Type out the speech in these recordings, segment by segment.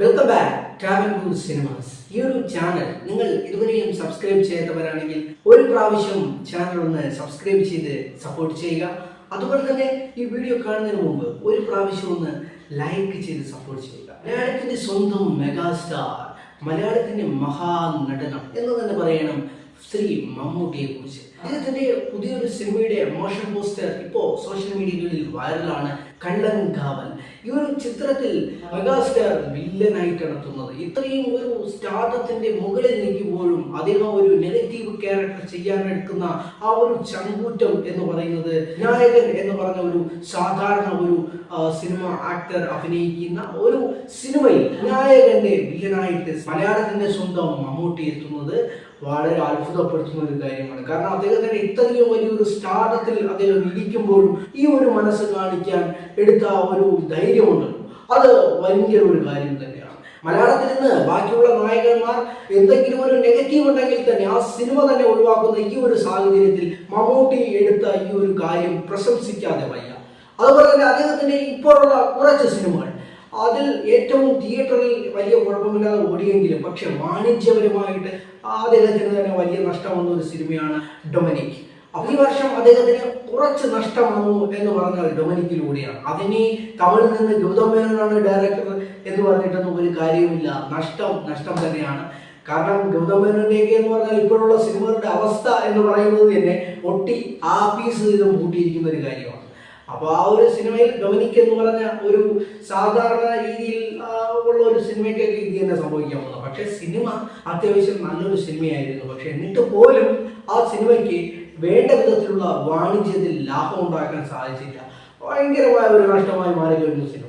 Welcome back travel good cinemas. ഈ ഒരു channel നിങ്ങൾ ഇതുവരെയും സബ്സ്ക്രൈബ് ചെയ്യാത്തവരാണെങ്കിൽ ഒരു പ്രാവശ്യം ചാനൽ ഒന്ന് സബ്സ്ക്രൈബ് ചെയ്ത് സപ്പോർട്ട് ചെയ്യുക. അതുപോലെ തന്നെ ഈ വീഡിയോ കാണുന്നതിന് മുമ്പ് ഒരു പ്രാവശ്യം ഒന്ന് ലൈക്ക് ചെയ്ത് സപ്പോർട്ട് ചെയ്യുക. മലയാളത്തിന്റെ സ്വന്തം മെഗാസ്റ്റാർ, മലയാളത്തിന്റെ മഹാനടനം എന്ന് തന്നെ പറയണം ശ്രീ മമ്മൂട്ടിയെ കുറിച്ച്. അദ്ദേഹത്തിന്റെ പുതിയൊരു സിനിമയുടെ മോഷൻ പോസ്റ്റർ ഇപ്പോൾ സോഷ്യൽ മീഡിയകളിൽ വൈറലാണ്. കള്ളൻ കാവൽ. ഈ ഒരു ചിത്രത്തിൽ മെഗാസ്റ്റാർ വില്ലനായിട്ടാണ് എത്തുന്നത്. ഇത്രയും ഒരു സ്റ്റാർഡത്തിന്റെ മുകളിൽ നിൽക്കുമ്പോഴും അദ്ദേഹം ഒരു നെഗറ്റീവ് ക്യാരക്ടർ ചെയ്യാനെടുക്കുന്ന ആ ഒരു ചങ്കൂറ്റം എന്ന് പറയുന്നത്, വിനായകൻ എന്ന് പറഞ്ഞ ഒരു സാധാരണ ഒരു സിനിമ ആക്ടർ അഭിനയിക്കുന്ന ഒരു സിനിമയിൽ വിനായകന്റെ വില്ലനായിട്ട് മലയാളത്തിന്റെ സ്വന്തം മമ്മൂട്ടി എത്തുന്നത് വളരെ അത്ഭുതപ്പെടുത്തുന്ന ഒരു കാര്യമാണ്. കാരണം അദ്ദേഹത്തിന് ഇത്രയും വലിയൊരു സ്റ്റാർഡത്തിൽ അദ്ദേഹം ഇരിക്കുമ്പോഴും ഈ ഒരു മനസ്സ് കാണിക്കാൻ എടുത്ത ഒരു ധൈര്യമുണ്ട്. അത് ഭയങ്കര ഒരു കാര്യം തന്നെയാണ്. മലയാളത്തിൽ നിന്ന് ബാക്കിയുള്ള നായകന്മാർ എന്തെങ്കിലും ഒരു നെഗറ്റീവ് ഉണ്ടെങ്കിൽ തന്നെ ആ സിനിമ തന്നെ ഒഴിവാക്കുന്ന ഈ ഒരു സാഹചര്യത്തിൽ മമ്മൂട്ടി എടുത്ത ഈ ഒരു കാര്യം പ്രശംസിക്കാതെ വയ്യ. അതുപോലെ തന്നെ അദ്ദേഹത്തിന്റെ ഇപ്പോഴുള്ള കുറച്ച് സിനിമകൾ, അതിൽ ഏറ്റവും തിയേറ്ററിൽ വലിയ കുഴപ്പമില്ലാതെ ഓടിയെങ്കിലും പക്ഷെ വാണിജ്യപരമായിട്ട് അദ്ദേഹത്തിന് തന്നെ വലിയ നഷ്ടം വന്ന ഒരു സിനിമയാണ് ഡൊമിനിക്. ഈ വർഷം അദ്ദേഹത്തിന് കുറച്ച് നഷ്ടം വന്നു എന്ന് പറഞ്ഞാൽ ഡൊമിനിക്കിലൂടെയാണ്. അതിന് തമിഴിൽ നിന്ന് ഗൗതം മേനോനാണ് ഡയറക്ടർ എന്ന് പറഞ്ഞിട്ടൊന്നും ഒരു കാര്യവുമില്ല. നഷ്ടം തന്നെയാണ്. കാരണം ഗൗതം മേനോന്റെയൊക്കെ എന്ന് പറഞ്ഞാൽ ഇപ്പോഴുള്ള സിനിമകളുടെ അവസ്ഥ എന്ന് പറയുന്നത് തന്നെ ഒട്ടി ആപ്പീസ് ചെയ്തും കൂട്ടിയിരിക്കുന്ന ഒരു കാര്യമാണ്. അപ്പോൾ ആ ഒരു സിനിമയിൽ ഡൊമിനിക് എന്ന് പറഞ്ഞ ഒരു സാധാരണ രീതിയിൽ ഉള്ള ഒരു സിനിമയ്ക്കൊക്കെ ഇത് തന്നെ സംഭവിക്കാവുന്നത്. പക്ഷെ സിനിമ അത്യാവശ്യം നല്ലൊരു സിനിമയായിരുന്നു. പക്ഷെ എന്നിട്ട് പോലും ആ സിനിമയ്ക്ക് വേണ്ട വിധത്തിലുള്ള വാണിജ്യത്തിൽ ലാഭം ഉണ്ടാക്കാൻ സാധിച്ചില്ല. ഭയങ്കരമായ ഒരു നഷ്ടമായി മാറി കഴിഞ്ഞ സിനിമ.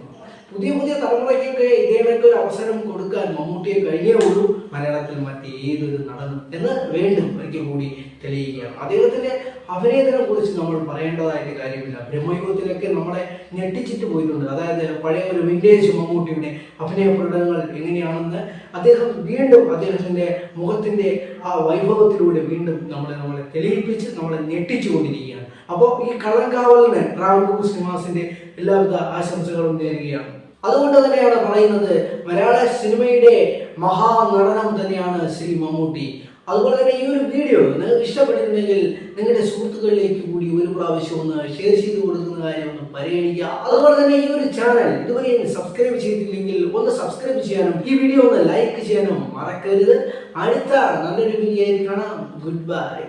പുതിയ തലമുറയ്ക്കൊക്കെ ഇതേവർക്ക് ഒരു അവസരം കൊടുക്കാൻ മമ്മൂട്ടിയെ കഴിഞ്ഞേ ഉള്ളൂ മലയാളത്തിൽ മറ്റേതൊരു നടനും എന്ന് വീണ്ടും ഒരിക്കൽ കൂടി തെളിയിക്കുകയാണ്. അദ്ദേഹത്തിന്റെ അഭിനയത്തിനെ കുറിച്ച് നമ്മൾ പറയേണ്ടതായിട്ട് കാര്യമില്ല. ബ്രഹ്മയുഗത്തിലൊക്കെ നമ്മളെ ഞെട്ടിച്ചിട്ട് പോയിട്ടുണ്ട്. അതായത് പഴയ ഒരു വിന്റേജ് മമ്മൂട്ടിയുടെ അഭിനയ പ്രകടനങ്ങൾ എങ്ങനെയാണെന്ന് അദ്ദേഹം വീണ്ടും അദ്ദേഹത്തിന്റെ മുഖത്തിന്റെ ആ വൈഭവത്തിലൂടെ വീണ്ടും നമ്മളെ തെളിയിപ്പിച്ച് നമ്മളെ ഞെട്ടിച്ചുകൊണ്ടിരിക്കുകയാണ്. അപ്പോൾ ഈ കള്ളൻകാവലിന് ട്രാവൽ ഗുഡ് സിനിമാസിന്റെ എല്ലാവിധ ആശംസകളും നേരുകയാണ്. അതുകൊണ്ട് തന്നെയാണ് പറയുന്നത് മലയാള സിനിമയുടെ മഹാനടനം തന്നെയാണ് ശ്രീ മമ്മൂട്ടി. അതുപോലെ തന്നെ ഈ ഒരു വീഡിയോ നിങ്ങൾക്ക് ഇഷ്ടപ്പെട്ടിട്ടുണ്ടെങ്കിൽ നിങ്ങളുടെ സുഹൃത്തുക്കളിലേക്ക് കൂടി ഒരു പ്രാവശ്യം ഒന്ന് ഷെയർ ചെയ്ത് കൊടുക്കുന്ന കാര്യം ഒന്ന് പരിഗണിക്കുക. അതുപോലെ തന്നെ ഈ ഒരു ചാനൽ ഇതുവരെയും സബ്സ്ക്രൈബ് ചെയ്തിട്ടില്ലെങ്കിൽ ഒന്ന് സബ്സ്ക്രൈബ് ചെയ്യാനും ഈ വീഡിയോ ഒന്ന് ലൈക്ക് ചെയ്യാനും മറക്കരുത്. അടുത്ത നല്ലൊരു വീഡിയോ ആയിട്ട് കാണാം. Good bye.